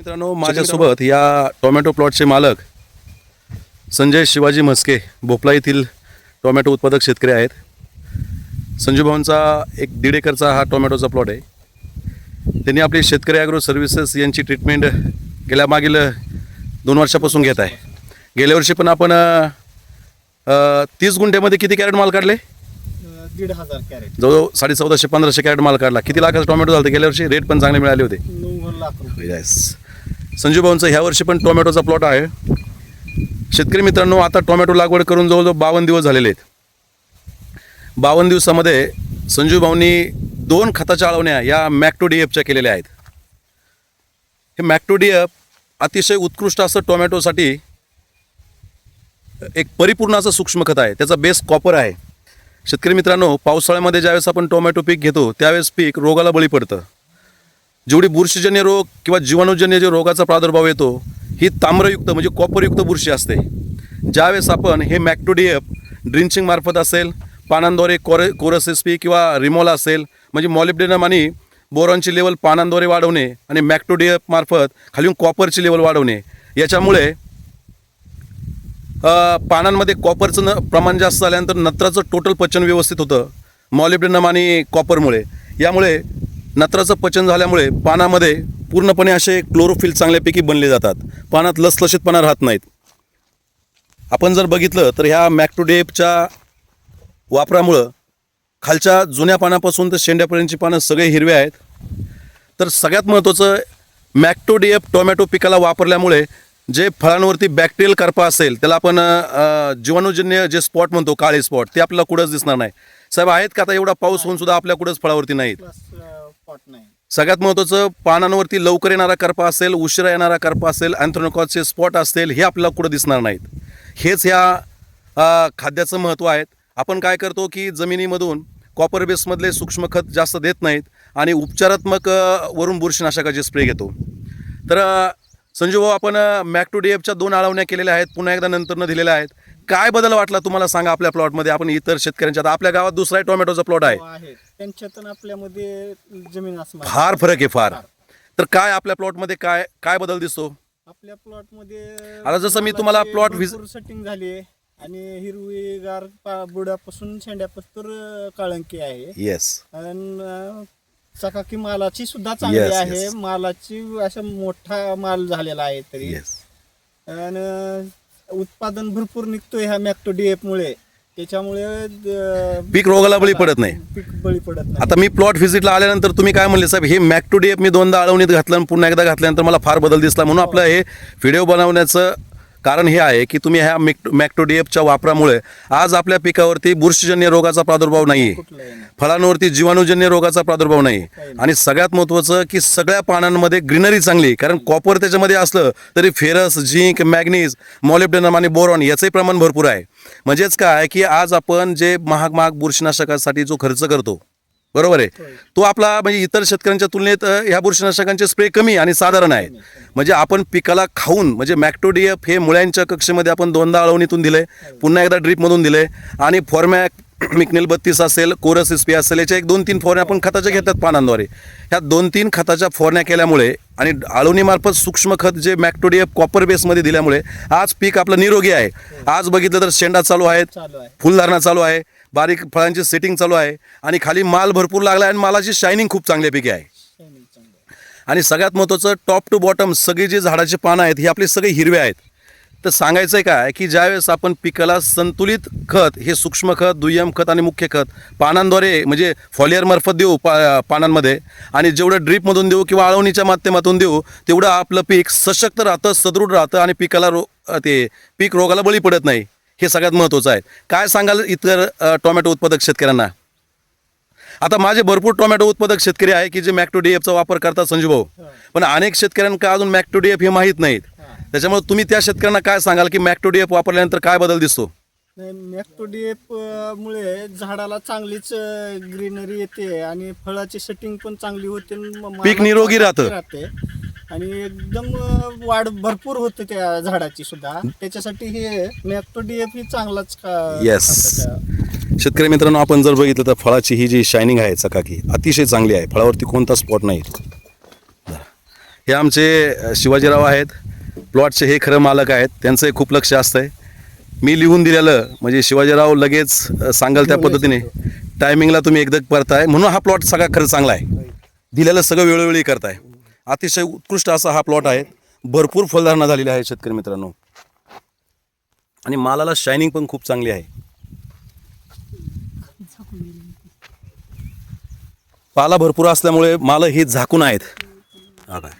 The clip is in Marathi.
मित्रांनो, माझ्यासोबत या टोमॅटो प्लॉटचे मालक संजय शिवाजी म्हस्के भोपळा येथील टोमॅटो उत्पादक शेतकरी आहेत. संजू भाऊंचा 1.5 एकरचा हा टोमॅटोचा प्लॉट आहे. त्यांनी आपली शेतकरी ॲग्रो सर्व्हिसेस यांची ट्रीटमेंट गेल्या मागील 2 वर्षापासून घेत आहे. गेल्या वर्षी पण आपण 30 गुंठ्यामध्ये किती कॅरेट माल काढले? 1,500 कॅरेट, जवळजवळ 1450-1500 कॅरेट माल काढला. किती लाखाचा टोमॅटो झाला गेल्या वर्षी? रेट पण चांगले मिळाले होते. 9 लाख रुपये. येस, संजू भाऊंचा ह्या वर्षी पण टोमॅटोचा प्लॉट आहे. शेतकरी मित्रांनो, आता टोमॅटो लागवड करून जवळजवळ 52 दिवस झालेले आहेत. 52 दिवसामध्ये संजू भाऊंनी 2 खताच्या आळवण्या या मॅक्टो DF केलेल्या आहेत. हे मॅक्टो DF अतिशय उत्कृष्ट असं टोमॅटोसाठी एक परिपूर्ण असं सूक्ष्म खत आहे. त्याचा बेस कॉपर आहे. शेतकरी मित्रांनो, पावसाळ्यामध्ये ज्यावेळेस आपण टोमॅटो पीक घेतो त्यावेळेस पीक रोगाला बळी पडतं. जेवढी बुरशीजन्य रोग किंवा जीवाणूजन्य जे रोगाचा प्रादुर्भाव येतो ही ताम्रयुक्त म्हणजे कॉपरयुक्त बुरशी असते. ज्यावेळेस आपण हे मॅक्टो DF ड्रिंचिंग मार्फत असेल, पानांद्वारे कोरस SP किंवा रिमोला असेल म्हणजे मॉलिब्डेनम आणि बोरॉनची लेवल पानांद्वारे वाढवणे आणि मॅक्टो DF मार्फत खालून कॉपरची लेवल वाढवणे, याच्यामुळे पानांमध्ये कॉपरचं प्रमाण जास्त झाल्यानंतर नत्राचं टोटल पचन व्यवस्थित होतं मॉलिब्डेनम आणि कॉपरमुळे. यामुळे नत्राचं पचन झाल्यामुळे पानामध्ये पूर्णपणे असे क्लोरोफिल चांगल्यापैकी बनले जातात. पानात लसलशीतपणा राहत नाहीत. आपण जर बघितलं तर ह्या मॅक्टो DFच्या वापरामुळं खालच्या जुन्या पानापासून तर शेंड्यापर्यंतची पानं सगळे हिरवे आहेत. तर सगळ्यात महत्त्वाचं, मॅक्टो DF टोमॅटो पिकाला वापरल्यामुळे जे फळांवरती बॅक्टेरियल करपा असेल, त्याला आपण जीवाणूजन्य जे स्पॉट म्हणतो, काळे स्पॉट, ते आपल्याला कुठंच दिसणार नाही. साहेब, आहेत का? आता एवढा पाऊस होऊन सुद्धा आपल्या कुठंच फळावरती नाहीत. सगळ्यात महत्त्वाचं, पानांवरती लवकर येणारा करपा असेल, उशिरा येणारा करपा असेल, अँथ्रोनॉकॉसचे स्पॉट असतील, हे आपल्याला कुठं दिसणार नाहीत. हेच ह्या खाद्याचं महत्त्व आहे. आपण काय करतो की जमिनीमधून कॉपर बेसमधले सूक्ष्म खत जास्त देत नाहीत आणि उपचारात्मक वरून बुरशीनाशकाचे स्प्रे घेतो. तर संजू भाऊ, आपण मॅक्टो DFच्या 2 आळवण्या केलेल्या आहेत, पुन्हा एकदा नंतरनं दिलेल्या आहेत. काय बदल वाटला तुम्हाला सांगा आपल्या प्लॉटमध्ये? आपण इतर शेतकऱ्यांच्या, आपल्या गावात दुसरा टोमॅटोचा प्लॉट आहे, त्यांच्यातून आपल्यामध्ये जमीन आसमान फार फरक आहे, फार. तर काय आपल्या प्लॉटमध्ये काय काय बदल दिसतो आपल्या प्लॉट मध्ये? आता जसं मी तुम्हाला प्लॉट सेटिंग झाली आहे आणि हिरवीगार बुडापासून शेंड्यापासून काळंकी आहे. येस, आणि चकाकी मालाची सुद्धा चांगली Yes, आहे. yes. मालाची असा मोठा माल झालेला आहे तरी. येस. आणि उत्पादन भरपूर निघतोय ह्या मॅक्टो DF मुळे. त्याच्यामुळे पीक रोगाला बळी पडत नाही. पीक बळी पडत नाही. आता मी प्लॉट व्हिजिटला आल्यानंतर तुम्ही काय म्हणले, साहेब हे मॅक्टो DF मी 2दा आळवणीत घातलं आणि पुन्हा एकदा घातल्यानंतर मला फार बदल दिसला. म्हणून आपलं हे व्हिडिओ बनवण्याचं कारण हे आहे की तुम्ही ह्या मॅक्टो DFच्या वापरामुळे आज आपल्या पिकावरती बुरशीजन्य रोगाचा प्रादुर्भाव नाही, फळांवरती जीवाणूजन्य रोगाचा प्रादुर्भाव नाही, आणि सगळ्यात महत्त्वाचं की सगळ्या पानांमध्ये ग्रीनरी चांगली. कारण कॉपर त्याच्यामध्ये असलं तरी फेरस, झिंक, मॅग्नीज, मॉलिब्डेनम आणि बोरॉन याचंही प्रमाण भरपूर आहे. म्हणजेच काय की आज आपण जे महाग बुरशीनाशकासाठी जो खर्च करतो, बरोबर आहे, तो आपला म्हणजे इतर शेतकऱ्यांच्या तुलनेत ह्या बुरशीनाशकांचे स्प्रे कमी आणि साधारण आहेत. म्हणजे आपण पिकाला खाऊन, म्हणजे मॅक्टो DF हे मुळ्यांच्या कक्षेमध्ये आपण 2दा आळवणीतून दिले, पुन्हा एकदा ड्रीपमधून दिले, आणि फॉर्मॅक मिकनेल 32 असेल, कोरस SP असेल, याच्या 1-2-3 फवारण्या आपण खताच्या घेतात पानांद्वारे. ह्या 2-3 खताच्या फवारण्या केल्यामुळे आणि आळवणीमार्फत सूक्ष्म खत जे मॅक्टो DF कॉपर बेसमध्ये दिल्यामुळे आज पीक आपलं निरोगी आहे. आज बघितलं तर शेंडा चालू आहेत, फुलधारणा चालू आहे, बारीक फळांची सेटिंग चालू आहे, आणि खाली माल भरपूर लागला आहे आणि मालाची शायनिंग खूप चांगल्यापैकी आहे. आणि सगळ्यात महत्त्वाचं, टॉप टू बॉटम सगळी जी झाडाची पानं आहेत ही आपली सगळी हिरवे आहेत. तर सांगायचं आहे काय की ज्यावेळेस आपण पिकाला संतुलित खत, हे सूक्ष्म खत, दुय्यम खत आणि मुख्य खत पानांद्वारे म्हणजे फॉलिअरमार्फत देऊ पानांमध्ये, आणि जेवढं ड्रीपमधून देऊ किंवा आळवणीच्या माध्यमातून देऊ, तेवढं आपलं पीक सशक्त राहतं, सदृढ राहतं आणि पिकाला ते पीक रोगाला बळी पडत नाही. हे सगळ्यात महत्त्वाचं आहे. काय सांगाल इतर टोमॅटो उत्पादक शेतकऱ्यांना? आता माझे भरपूर टोमॅटो उत्पादक शेतकरी आहे की जे मॅक्टो DFचा वापर करतात संजू भाऊ, पण अनेक शेतकऱ्यांना अजून मॅक्टो DF हे माहीत नाहीत. त्याच्यामुळे तुम्ही त्या शेतकऱ्यांना काय सांगाल की मॅक्टो DF वापरल्यानंतर काय बदल दिसतो? मॅक्टो DF मुळे झाडाला चांगलीच ग्रीनरी येते आणि फळाची सेटिंग पण चांगली होते, पीक निरोगी राहतं आणि एकदम वाढ भरपूर होते त्या झाडाची सुद्धा. त्याच्यासाठी हे मॅक्टो DF ही चांगलाच येस. शेतकरी मित्रांनो, आपण जर बघितलं तर फळाची ही जी शायनिंग आहे, चकाकी अतिशय चांगली आहे, फळावरती कोणता स्पॉट नाही. हे आमचे शिवाजीराव आहेत, प्लॉटचे हे खरं मालक आहेत, त्यांचंही खूप लक्ष असतंय. मी लिहून दिलेलं म्हणजे शिवाजीराव लगेच सांगाल त्या पद्धतीने टायमिंगला तुम्ही एकदा करताय, म्हणून हा प्लॉट सगळा खरं चांगला आहे. दिलेलं सगळं वेळोवेळी करताय. अतिशय उत्कृष्ट असा हा प्लॉट आहे. भरपूर फलधारणा झालेली आहे शेतकरी मित्रांनो, आणि मालाला शायनिंग पण खूप चांगली आहे. पाला भरपूर असल्यामुळे माल हे झाकून आहेत. हा काय